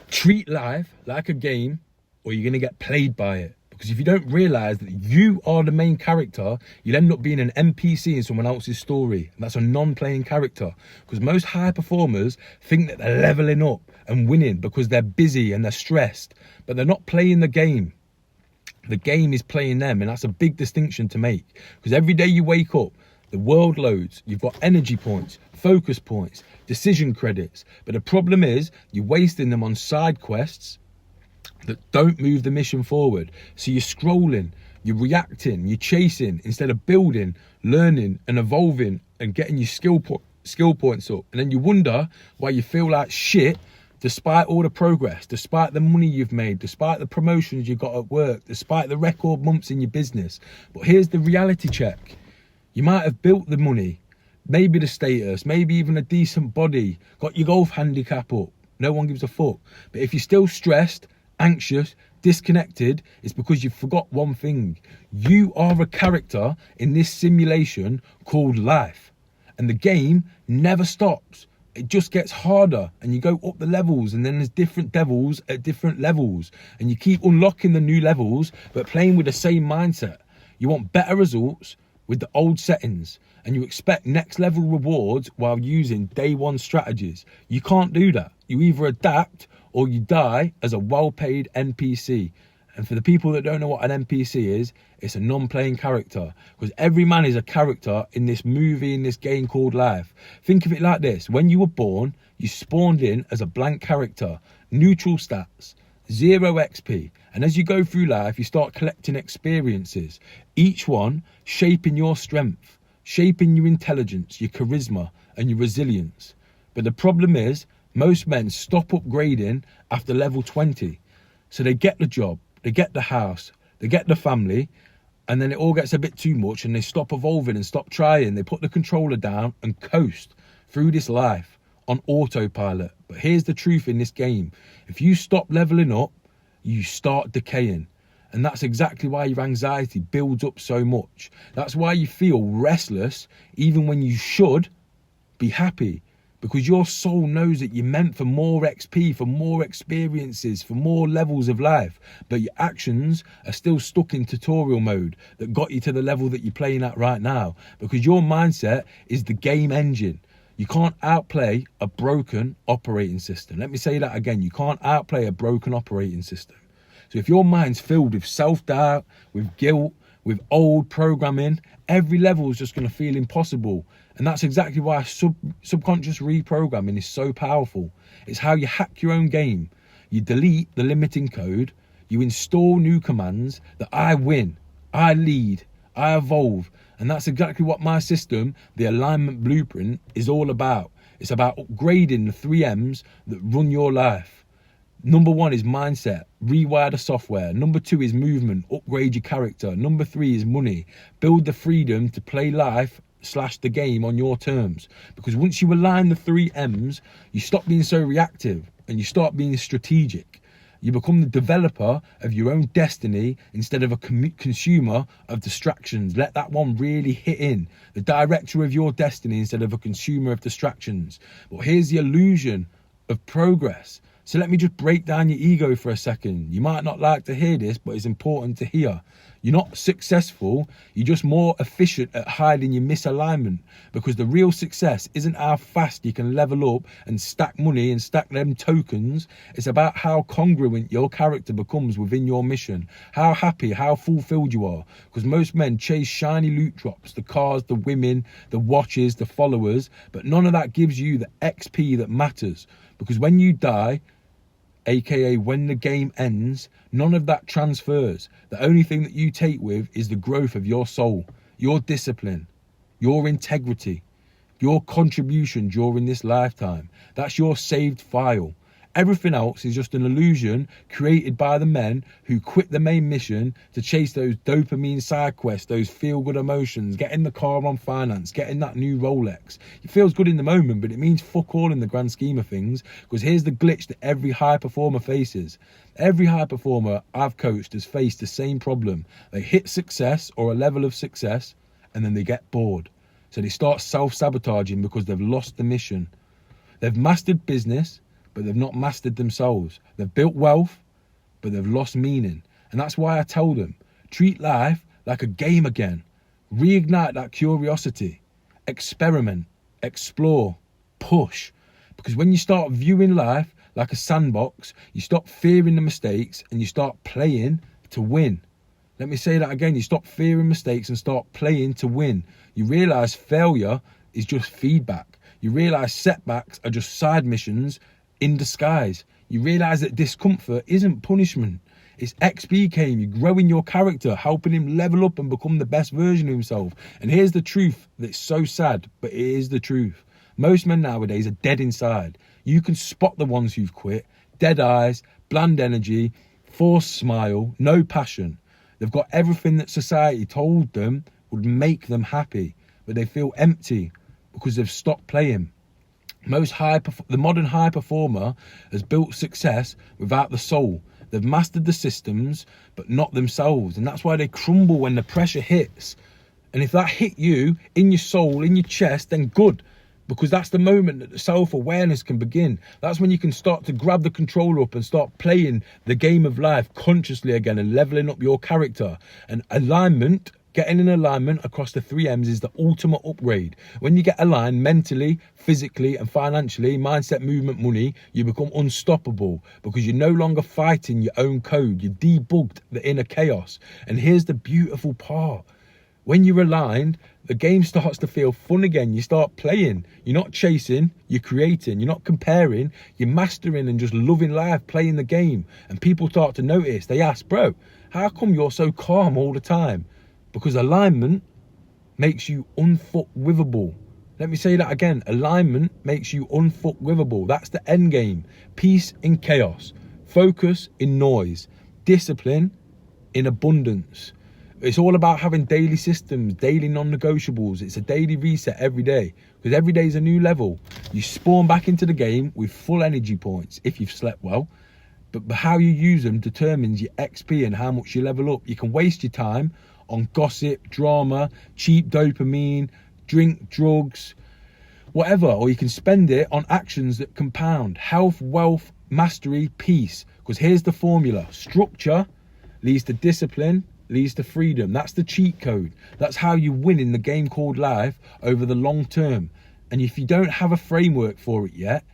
Treat life like a game, or you're going to get played by it. Because if you don't realise that you are the main character, you'll end up being an NPC in someone else's story. And that's a non-playing character. Because most high performers think that they're levelling up and winning because they're busy and they're stressed. But they're not playing the game. The game is playing them, and that's a big distinction to make. Because every day you wake up, the world loads. You've got energy points, focus points, decision credits. But the problem is you're wasting them on side quests that don't move the mission forward. So you're scrolling, you're reacting, you're chasing instead of building, learning and evolving and getting your skill points up. And then you wonder why you feel like shit despite all the progress, despite the money you've made, despite the promotions you got at work, despite the record months in your business. But here's the reality check. You might have built the money, maybe the status, maybe even a decent body, got your golf handicap up. No one gives a fuck. But if you're still stressed, anxious, disconnected, it's because you forgot one thing. You are a character in this simulation called life. And the game never stops. It just gets harder, and you go up the levels, and then there's different devils at different levels, and you keep unlocking the new levels, but playing with the same mindset. You want better results with the old settings, and you expect next level rewards while using day one strategies. You can't do that. You either adapt or you die as a well-paid NPC. And for the people that don't know what an NPC is, it's a non-playing character. Because every man is a character in this movie, in this game called life. Think of it like this. When you were born, you spawned in as a blank character, neutral stats, 0 XP. And as you go through life, you start collecting experiences, each one shaping your strength, shaping your intelligence, your charisma and your resilience. But the problem is, most men stop upgrading after level 20. So they get the job, they get the house, they get the family, and then it all gets a bit too much and they stop evolving and stop trying. They put the controller down and coast through this life on autopilot. But here's the truth in this game. If you stop leveling up, you start decaying. And that's exactly why your anxiety builds up so much. That's why you feel restless even when you should be happy. Because your soul knows that you're meant for more XP, for more experiences, for more levels of life. But your actions are still stuck in tutorial mode that got you to the level that you're playing at right now. Because your mindset is the game engine. You can't outplay a broken operating system. Let me say that again. You can't outplay a broken operating system. So if your mind's filled with self-doubt, with guilt, with old programming, every level is just going to feel impossible. And that's exactly why subconscious reprogramming is so powerful. It's how you hack your own game. You delete the limiting code. You install new commands that I win, I lead, I evolve. And that's exactly what my system, the alignment blueprint, is all about. It's about upgrading the 3 M's that run your life. Number 1 is mindset, rewire the software. Number 2 is movement, upgrade your character. Number 3 is money, build the freedom to play life / the game on your terms. Because once you align the 3 M's, you stop being so reactive and you start being strategic. You become the developer of your own destiny instead of a consumer of distractions. Let that one really hit in. The director of your destiny instead of a consumer of distractions. But here's the illusion of progress. So let me just break down your ego for a second. You might not like to hear this, but it's important to hear. You're not successful, you're just more efficient at hiding your misalignment. Because the real success isn't how fast you can level up and stack money and stack them tokens. It's about how congruent your character becomes within your mission. How happy, how fulfilled you are. Because most men chase shiny loot drops, the cars, the women, the watches, the followers. But none of that gives you the XP that matters. Because when you die, aka when the game ends, none of that transfers. The only thing that you take with is the growth of your soul, your discipline, your integrity, your contribution during this lifetime. That's your saved file. Everything else is just an illusion created by the men who quit the main mission to chase those dopamine side quests, those feel-good emotions, getting the car on finance, getting that new Rolex. It feels good in the moment, but it means fuck all in the grand scheme of things. Because here's the glitch that every high performer faces. Every high performer I've coached has faced the same problem. They hit success or a level of success and then they get bored. So they start self-sabotaging because they've lost the mission. They've mastered business, but they've not mastered themselves. They've built wealth, but they've lost meaning. And that's why I tell them, treat life like a game again. Reignite that curiosity. Experiment, explore, push. Because when you start viewing life like a sandbox, you stop fearing the mistakes and you start playing to win. Let me say that again. You stop fearing mistakes and start playing to win. You realise failure is just feedback. You realise setbacks are just side missions in disguise. You realise that discomfort isn't punishment. It's XP game. You're growing your character, helping him level up and become the best version of himself. And here's the truth that's so sad, but it is the truth. Most men nowadays are dead inside. You can spot the ones who've quit. Dead eyes, bland energy, forced smile, no passion. They've got everything that society told them would make them happy, but they feel empty because they've stopped playing. The modern high performer has built success without the soul. They've mastered the systems, but not themselves. And that's why they crumble when the pressure hits. And if that hit you in your soul, in your chest, then good. Because that's the moment that the self-awareness can begin. That's when you can start to grab the controller up and start playing the game of life consciously again and leveling up your character. And alignment, getting in alignment across the 3 M's is the ultimate upgrade. When you get aligned mentally, physically and financially, mindset, movement, money, you become unstoppable because you're no longer fighting your own code. You debugged the inner chaos. And here's the beautiful part. When you're aligned, the game starts to feel fun again. You start playing. You're not chasing, you're creating. You're not comparing, you're mastering and just loving life, playing the game. And people start to notice. They ask, bro, how come you're so calm all the time? Because alignment makes you unfuckwithable. Let me say that again. Alignment makes you unfuckwithable. That's the end game. Peace in chaos. Focus in noise. Discipline in abundance. It's all about having daily systems, daily non-negotiables. It's a daily reset every day because every day is a new level. You spawn back into the game with full energy points if you've slept well, but how you use them determines your XP and how much you level up. You can waste your time on gossip, drama, cheap dopamine, drink, drugs, whatever, or you can spend it on actions that compound. Health, wealth, mastery, peace. Because here's the formula. Structure leads to discipline, leads to freedom. That's the cheat code. That's how you win in the game called life over the long term. And if you don't have a framework for it yet,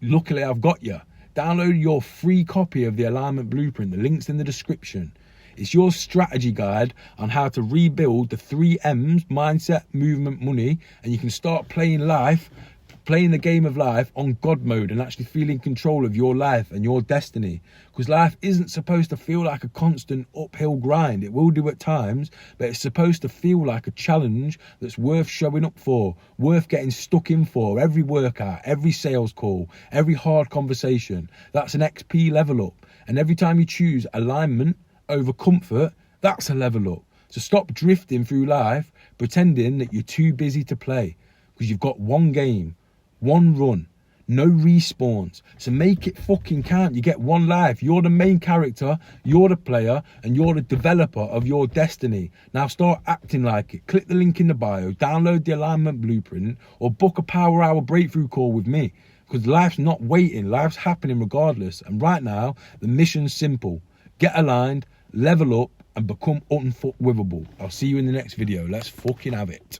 luckily I've got you. Download your free copy of the alignment blueprint. The link's in the description. It's your strategy guide on how to rebuild the 3 M's, mindset, movement, money, and you can start playing the game of life on God mode and actually feeling control of your life and your destiny. Because life isn't supposed to feel like a constant uphill grind. It will do at times, but it's supposed to feel like a challenge that's worth showing up for, worth getting stuck in for. Every workout, every sales call, every hard conversation, that's an XP level up. And every time you choose alignment over comfort, that's a level up. So stop drifting through life pretending that you're too busy to play, because you've got one game, one run, no respawns. So make it fucking count. You get one life. You're the main character, you're the player, and you're the developer of your destiny. Now start acting like it. Click the link in the bio, download the alignment blueprint, or book a power hour breakthrough call with me. Because life's not waiting, life's happening regardless. And right now, the mission's simple. Get aligned, level up, and become unfuckwithable. I'll see you in the next video. Let's fucking have it.